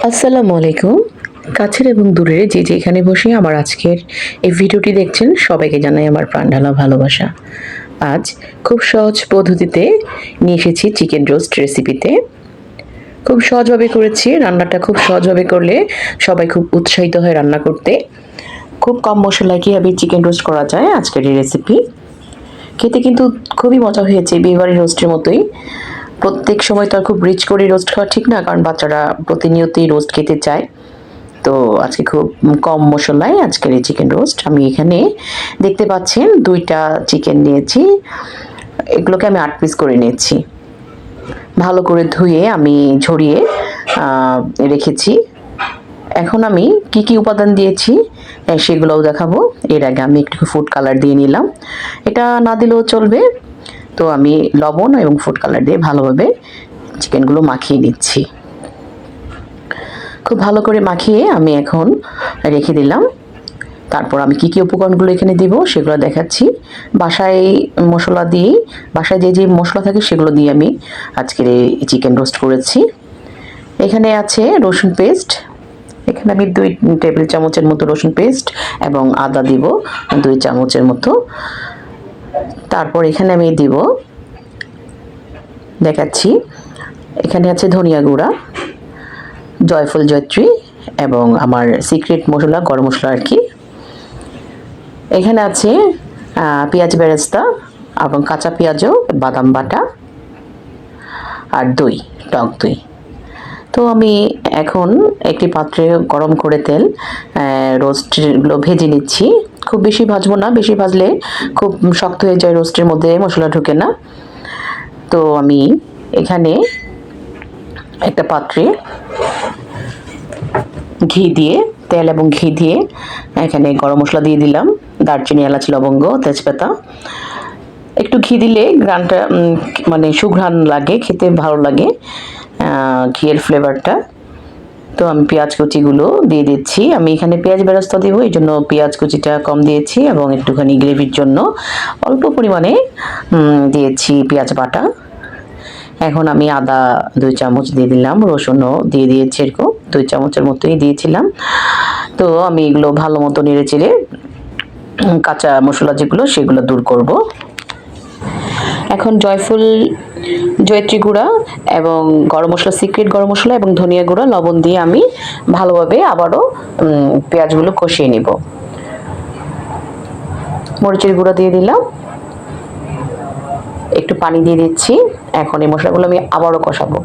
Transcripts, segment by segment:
আসসালামু আলাইকুম। কাছের এবং দূরের যে যেখানে বসে আমার আজকের এই ভিডিওটি দেখছেন সবাইকে জানাই আমার প্রাণঢালা ভালোবাসা। আজ খুব সহজ পদ্ধতিতে নিয়ে এসেছি চিকেন রোস্ট রেসিপিতে। খুব সহজভাবে করেছি। রান্নাটা খুব সহজভাবে করলে সবাই খুব উৎসাহিত হয় রান্না করতে। খুব কম মসলায় কিভাবে চিকেন রোস্ট করা যায় আজকের এই রেসিপি। খেতে কিন্তু খুবই মজা হয়েছে বিয়েবাড়ির রোস্টের মতোই। প্রত্যেক সময় তো আর খুব রিচ করে রোস্ট খাওয়া ঠিক না, কারণ বাচ্চারা প্রতিনিয়তই রোস্ট খেতে চায়। তো আজকে খুব কম মসলায় আজকের এই চিকেন রোস্ট। আমি এখানে দেখতে পাচ্ছেন ২টা চিকেন নিয়েছি। এগুলোকে আমি ৮ পিস করে নিয়েছি। ভালো করে ধুয়ে আমি ঝরিয়ে রেখেছি। এখন আমি কি কি উপাদান দিয়েছি সেগুলোও দেখাবো। এর আগে আমি একটু ফুড কালার দিয়ে নিলাম। এটা না দিলেও চলবে। তো আমি লবণ এবং ফুড কালার দিয়ে ভালোভাবে চিকেনগুলো মাখিয়ে নিচ্ছি। খুব ভালো করে মাখিয়ে আমি এখন রেখে দিলাম। তারপর আমি কি কি উপকরণগুলো এখানে দিব সেগুলো দেখাচ্ছি। বাসায় মশলা দিয়েই, বাসায় যে যে মশলা থাকে সেগুলো দিয়ে আমি আজকের এই চিকেন রোস্ট করেছি। এখানে আছে রসুন পেস্ট। এখানে আমি ২ টেবিল চামচের মতো রসুন পেস্ট এবং আদা দিব ২ চামচের মতো। তারপর এখানে আমি দিব, দেখাচ্ছি, এখানে আছে ধনিয়া গুঁড়া, জয়ফল জয়ত্রী এবং আমার সিক্রেট মশলা গরম মশলা আর কি। এখানে আছে পেঁয়াজ বেরেস্তা এবং কাঁচা পেঁয়াজও, বাদাম বাটা আর দই, টক দই। তো আমি এখন একটি পাত্রে গরম করে তেল রোস্টগুলো ভেজে নিচ্ছি। খুব বেশি ভাজবো না, বেশি ভাজলে খুব শক্ত হয়ে যায়, রোস্টের মধ্যে মশলা ঢোকে না। তো আমি এখানে একটা পাত্রে ঘি দিয়ে, তেল এবং ঘি দিয়ে এখানে গরম মশলা দিয়ে দিলাম, দারচিনি, এলাচ, লবঙ্গ, তেজপাতা। একটু ঘি দিলে ঘ্রাণটা মানে সুঘ্রাণ লাগে, খেতে ভালো লাগে ঘিয়ের ফ্লেভারটা। তো আমি পেঁয়াজ কুচিগুলো দিয়ে দিচ্ছি। আমি এখানে পেঁয়াজ বেরেস্তা দিব, এই জন্য পেঁয়াজ কুচিটা কম দিয়েছি এবং একটুখানি গ্রেভির জন্য অল্প পরিমাণে দিয়েছি পেঁয়াজ বাটা। এখন আমি আদা ২ চামচ দিয়ে দিলাম, রসুনও দিয়ে দিয়েছি, এরকম ২ চামচের মতোই দিয়েছিলাম। তো আমি এগুলো ভালো মতো নেড়ে চেড়ে কাঁচা মশলা যেগুলো সেগুলো দূর করব। এখন জয়ফল জয়ত্রী গুঁড়া এবং গরম মশলা, সিক্রেট গরম মশলা এবং ধনিয়া গুঁড়া, লবণ দিয়ে আমি ভালোভাবে আবারও পেঁয়াজগুলো কষিয়ে নিব। মরিচের গুঁড়া দিয়ে দিলাম, একটু পানি দিয়ে দিচ্ছি। এখন এই মশলাগুলো আমি আবারও কষাবো।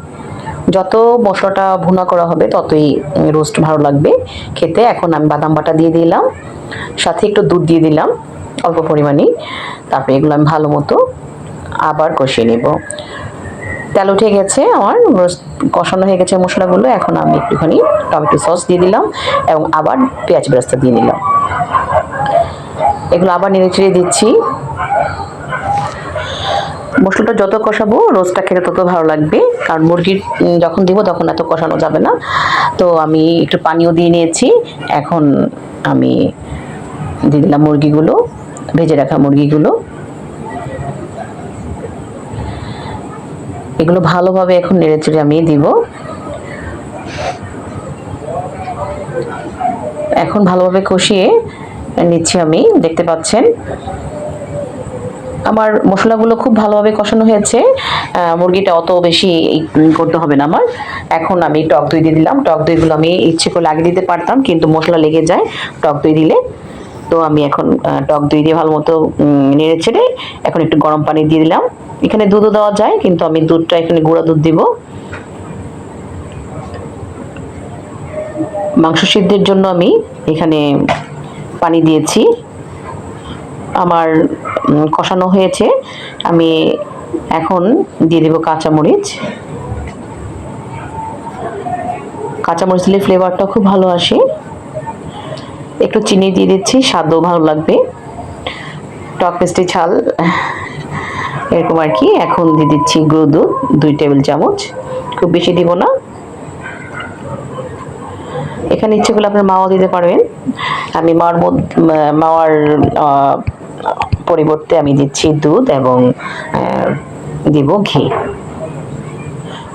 যত মশলাটা ভুনা করা হবে ততই রোস্ট ভালো লাগবে খেতে। এখন আমি বাদাম বাটা দিয়ে দিলাম, সাথে একটু দুধ দিয়ে দিলাম অল্প পরিমাণে। তারপরে এগুলো আমি ভালো মতো আবার কষিয়ে নেব। তেল উঠে গেছে, আমার কষানো হয়ে গেছে মশলাগুলো। এখন আমি একটুখানি টমেটো সস দিয়ে দিলাম এবং আবার পেঁয়াজ বেরেস্তা দিয়ে দিলাম। এগুলো আবার নেড়ে চেড়ে দিচ্ছি। মশলাটা যত কষাবো রোস্টটা খেতে তত ভালো লাগবে, কারণ মুরগির যখন দিব তখন এত কষানো যাবে না। তো আমি একটু পানিও দিয়ে নিয়েছি। এখন আমি দিয়ে দিলাম মুরগিগুলো, ভেজে রাখা মুরগিগুলো। এগুলো ভালোভাবে এখন নেড়ে চেড়ে আমি দিব। এখন ভালোভাবে কষিয়ে নিচ্ছি আমি, দেখতে পাচ্ছেন আমার মশলাগুলো খুব ভালোভাবে কষানো হয়েছে। মুরগিটা অত বেশি করতে হবে না আমার। এখন আমি টক দই দিয়ে দিলাম। টক দইগুলো আমি ইচ্ছে করলে আগে দিতে পারতাম, কিন্তু মশলা লেগে যায় টক দই দিলে। তো আমি এখন টক দই দিয়ে ভালো মতো নেড়ে ছেড়ে এখন একটু গরম পানি দিয়ে দিলাম। এখানে দুধও দেওয়া যায়, কিন্তু আমি দুধটা এখানে গুঁড়া দুধ দিব। মাংস সিদ্ধের জন্য আমি এখানে পানি দিয়েছি। আমার কষানো হয়েছে, আমি এখন দিয়ে দেব কাঁচামরিচ। কাঁচামরিচ দিলে ফ্লেভারটা খুব ভালো আসে। একটু চিনি দিয়ে দিচ্ছি, স্বাদও ভালো লাগবে, টক মিষ্টি ঝাল এরকম আর কি। এখন দিয়ে দিচ্ছি গুঁড়ো দুধ ২ টেবিল চামচ, খুব বেশি দিব না। এখানে ইচ্ছে করলে আপনার মাওয়া দিতে পারবেন। আমি মাওয়ার পরিবর্তে আমি দিচ্ছি দুধ এবং দিব ঘি।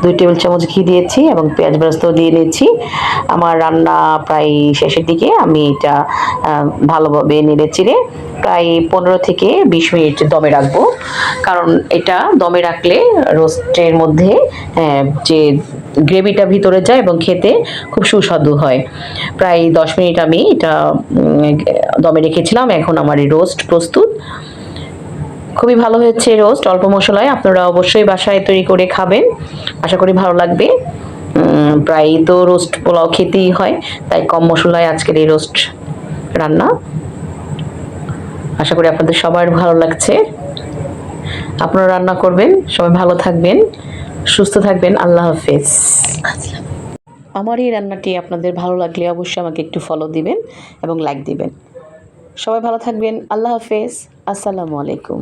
2 টেবিল চামচ ঘি দিয়েছি এবং পেঁয়াজ বেরেস্তাও দিয়ে নিয়েছি। আমার রান্না প্রায় শেষের দিকে। আমি এটা ভালোভাবে নেড়েচেড়ে প্রায় 15 থেকে 20 মিনিট দমে রাখবো, কারণ এটা দমে রাখলে রোস্টের মধ্যে যে গ্রেভিটা ভিতরে যায় এবং খেতে খুব সুস্বাদু হয়। প্রায় 10 মিনিট আমি এটা দমে রেখেছিলাম। এখন আমার এই রোস্ট প্রস্তুত। খুবই ভালো হয়েছে রোস্ট, অল্প মশলায়। আপনারা অবশ্যই বাসায় তৈরি করে খাবেন, আশা করি ভালো লাগবে। প্রায় তো রোস্ট পোলাও খেতেই হয়, তাই কম মশলায় আজকের এই রোস্ট রান্না। আশা করি আপনাদের সবার ভালো লাগছে। আপনারা রান্না করবেন, সবাই ভালো থাকবেন, সুস্থ থাকবেন। আল্লাহ হাফেজ। আমার এই রান্নাটি আপনাদের ভালো লাগলে অবশ্যই আমাকে একটু ফলো দিবেন এবং লাইক দিবেন। সবাই ভালো থাকবেন। আল্লাহ হাফেজ। আসসালামু আলাইকুম।